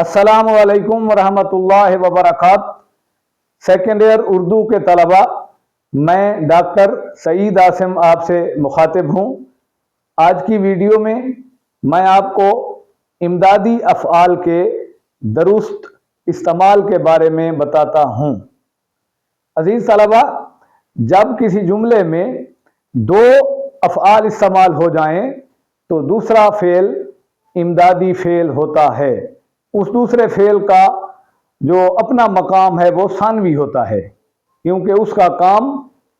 अस्सलामु अलैकुम वरहमतुल्लाहि वबरकात। सेकेंड ईयर उर्दू के तलबा, मैं डॉक्टर सईद आसिम आपसे मुखातिब हूँ। आज की वीडियो में मैं आपको इमदादी अफ़आल के दुरुस्त इस्तेमाल के बारे में बताता हूँ। अजीज़ तलबा, जब किसी जुमले में दो अफ़आल इस्तेमाल हो जाएं तो दूसरा फ़ेल इमदादी फ़ेल होता है। उस दूसरे फ़ेल का जो अपना मकाम है वो सानवी होता है, क्योंकि उसका काम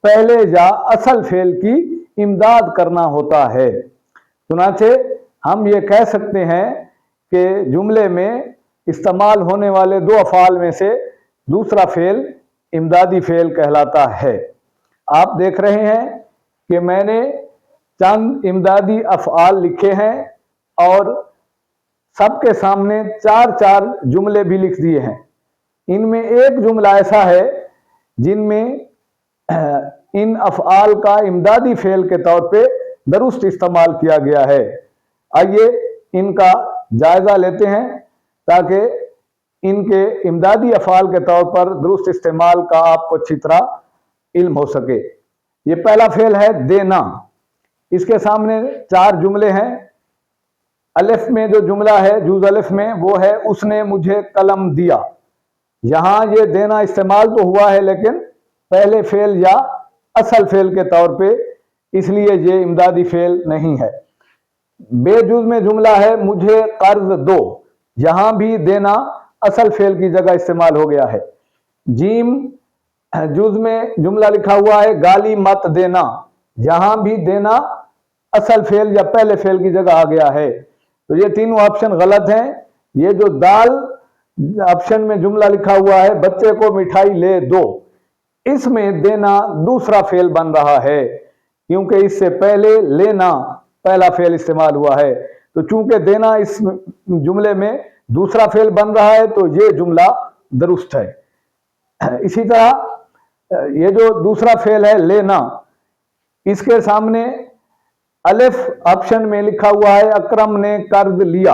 पहले या असल फ़ेल की इमदाद करना होता है। चुनांचे हम ये कह सकते हैं कि जुमले में इस्तेमाल होने वाले दो अफ़आल में से दूसरा फ़ेल इमदादी फ़ेल कहलाता है। आप देख रहे हैं कि मैंने चंद इमदादी अफ़आल लिखे हैं और सबके सामने चार चार जुमले भी लिख दिए हैं। इनमें एक जुमला ऐसा है जिनमें इन अफ़आल का इमदादी फ़ेल के तौर पे दुरुस्त इस्तेमाल किया गया है। आइए इनका जायज़ा लेते हैं ताकि इनके इमदादी अफ़आल के तौर पर दुरुस्त इस्तेमाल का आपको अच्छी तरह इल्म हो सके। ये पहला फ़ेल है देना। इसके सामने चार जुमले हैं। अलिफ में जो जुमला है, जुज़ अलिफ में, वो है उसने मुझे कलम दिया। यहाँ ये देना इस्तेमाल तो हुआ है लेकिन पहले फ़ेल या असल फ़ेल के तौर पे, इसलिए ये इमदादी फ़ेल नहीं है। बेजुज़ में जुमला है मुझे कर्ज दो। यहाँ भी देना असल फ़ेल की जगह इस्तेमाल हो गया है। जीम जुज़ में जुमला लिखा हुआ है गाली मत देना। यहाँ भी देना असल फ़ेल या पहले फ़ेल की जगह आ गया है। तो ये तीनों ऑप्शन गलत हैं। ये जो दाल ऑप्शन में जुमला लिखा हुआ है बच्चे को मिठाई ले दो, इसमें देना दूसरा फ़ेल बन रहा है, क्योंकि इससे पहले लेना पहला फ़ेल इस्तेमाल हुआ है। तो चूंकि देना इस जुमले में दूसरा फ़ेल बन रहा है तो ये जुमला दुरुस्त है। इसी तरह ये जो दूसरा फ़ेल है लेना, इसके सामने अलिफ ऑप्शन में लिखा हुआ है अकरम ने कर्ज लिया,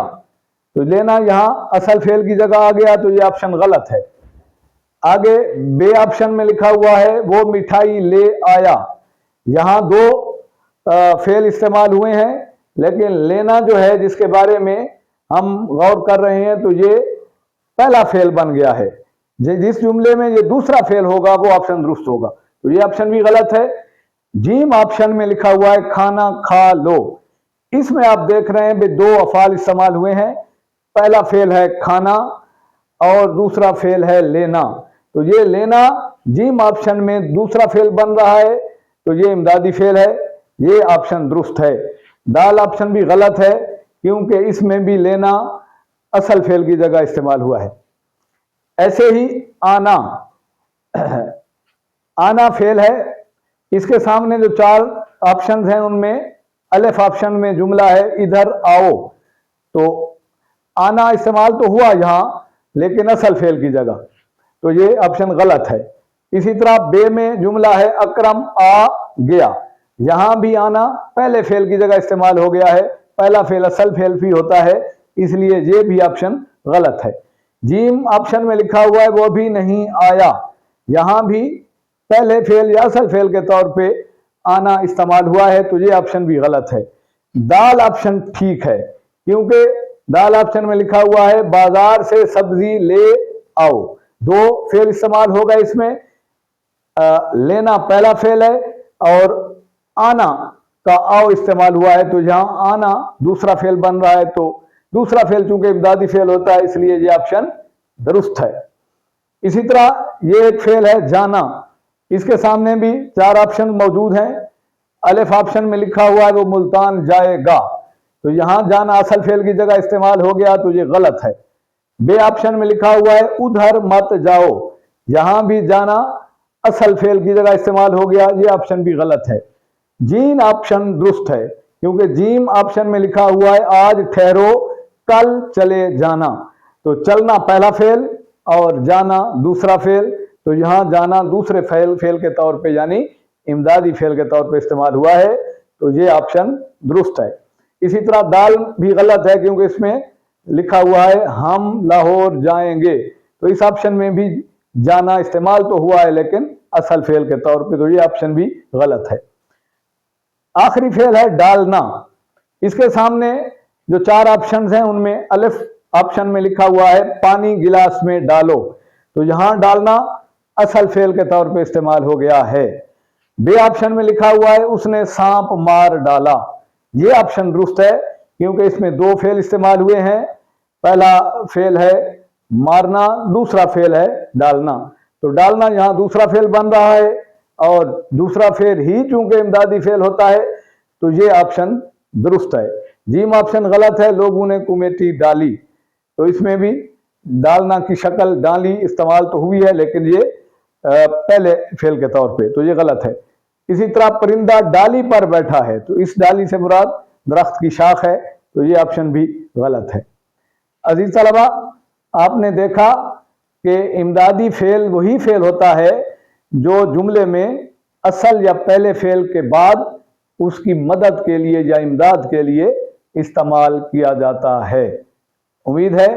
तो लेना यहाँ असल फ़ेल की जगह आ गया, तो ये ऑप्शन गलत है। आगे बे ऑप्शन में लिखा हुआ है वो मिठाई ले आया। यहाँ दो फ़ेल इस्तेमाल हुए हैं, लेकिन लेना जो है जिसके बारे में हम गौर कर रहे हैं तो ये पहला फ़ेल बन गया है। जिस जुमले में ये दूसरा फ़ेल होगा वो ऑप्शन दुरुस्त होगा, तो ये ऑप्शन भी गलत है। जीम ऑप्शन में लिखा हुआ है खाना खा लो। इसमें आप देख रहे हैं भी दो अफ़आल इस्तेमाल हुए हैं। पहला फ़ेल है खाना और दूसरा फ़ेल है लेना। तो ये लेना जीम ऑप्शन में दूसरा फ़ेल बन रहा है, तो ये इमदादी फ़ेल है। ये ऑप्शन दुरुस्त है। दाल ऑप्शन भी गलत है, क्योंकि इसमें भी लेना असल फ़ेल की जगह इस्तेमाल हुआ है। ऐसे ही आना, आना फ़ेल है। इसके सामने जो चार ऑप्शन हैं उनमें अलिफ ऑप्शन में जुमला है इधर आओ, तो आना इस्तेमाल तो हुआ यहाँ लेकिन असल फ़ेल की जगह, तो ये ऑप्शन गलत है। इसी तरह बे में जुमला है अकरम आ गया। यहाँ भी आना पहले फ़ेल की जगह इस्तेमाल हो गया है। पहला फ़ेल असल फ़ेल भी होता है, इसलिए ये भी ऑप्शन गलत है। जीम ऑप्शन में लिखा हुआ है वो भी नहीं आया। यहाँ भी पहले फ़ेल या असल फ़ेल के तौर पे आना इस्तेमाल हुआ है, तो ये ऑप्शन भी गलत है। दाल ऑप्शन ठीक है, क्योंकि दाल ऑप्शन में लिखा हुआ है बाजार से सब्जी ले आओ। दो फ़ेल इस्तेमाल होगा इसमें। लेना पहला फ़ेल है और आना का आओ इस्तेमाल हुआ है, तो जहां आना दूसरा फ़ेल बन रहा है, तो दूसरा फ़ेल चूंकि इमदादी फ़ेल होता है, इसलिए ये ऑप्शन दुरुस्त है। इसी तरह ये एक फ़ेल है जाना। इसके सामने भी चार ऑप्शन मौजूद हैं। अलिफ ऑप्शन में लिखा हुआ है वो मुल्तान जाएगा, तो यहाँ जाना असल फ़ेल की जगह इस्तेमाल हो गया, तो ये गलत है। बे ऑप्शन में लिखा हुआ है उधर मत जाओ। यहाँ भी जाना असल फ़ेल की जगह इस्तेमाल हो गया, ये ऑप्शन भी गलत है। जीन ऑप्शन दुरुस्त है, क्योंकि जीम ऑप्शन में लिखा हुआ है आज ठहरो कल चले जाना, तो चलना पहला फ़ेल और जाना दूसरा फ़ेल, तो यहाँ जाना दूसरे फ़ेल के तौर पे यानी इमदादी फ़ेल के तौर पे इस्तेमाल हुआ है, तो ये ऑप्शन दुरुस्त है। इसी तरह दाल भी गलत है, क्योंकि इसमें लिखा हुआ है हम लाहौर जाएंगे, तो इस ऑप्शन में भी जाना इस्तेमाल तो हुआ है लेकिन असल फेल के तौर पे, तो ये ऑप्शन भी गलत है। आखिरी फेल है डालना। इसके सामने जो 4 ऑप्शंस हैं उनमें अलिफ ऑप्शन में लिखा हुआ है पानी गिलास में डालो, तो यहां डालना असल फेल के तौर पे इस्तेमाल हो गया है। बे ऑप्शन में लिखा हुआ है उसने सांप मार डाला, ये ऑप्शन दुरुस्त है क्योंकि इसमें 2 फेल इस्तेमाल हुए हैं। पहला फेल है मारना, दूसरा फेल है डालना, तो डालना यहां दूसरा फेल बन रहा है और दूसरा फेल ही चूंकि इमदादी फेल होता है तो ये ऑप्शन दुरुस्त है। जीम ऑप्शन गलत है, लोगों ने कमेटी डाली, तो इसमें भी डालना की शक्ल डाली इस्तेमाल तो हुई है लेकिन ये पहले फेल के तौर पे, तो ये गलत है। इसी तरह परिंदा डाली पर बैठा है, तो इस डाली से मुराद दरख्त की शाख है, तो ये ऑप्शन भी गलत है। अजीज तलबा, आपने देखा कि इमदादी फेल वही फेल होता है जो जुमले में असल या पहले फेल के बाद उसकी मदद के लिए या इमदाद के लिए इस्तेमाल किया जाता है। उम्मीद है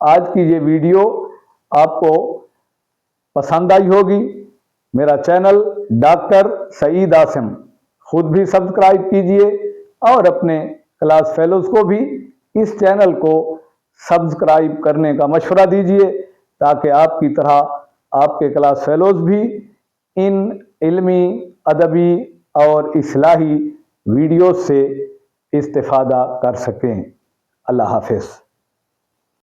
आज की ये वीडियो आपको पसंद आई होगी। मेरा चैनल डॉक्टर सईद आसिम खुद भी सब्सक्राइब कीजिए और अपने क्लास फेलोज को भी इस चैनल को सब्सक्राइब करने का मशवरा दीजिए ताकि आपकी तरह आपके क्लास फेलोज भी इन इल्मी, अदबी और इस्लाही वीडियो से इस्तिफादा कर सकें। अल्लाह हाफिज़।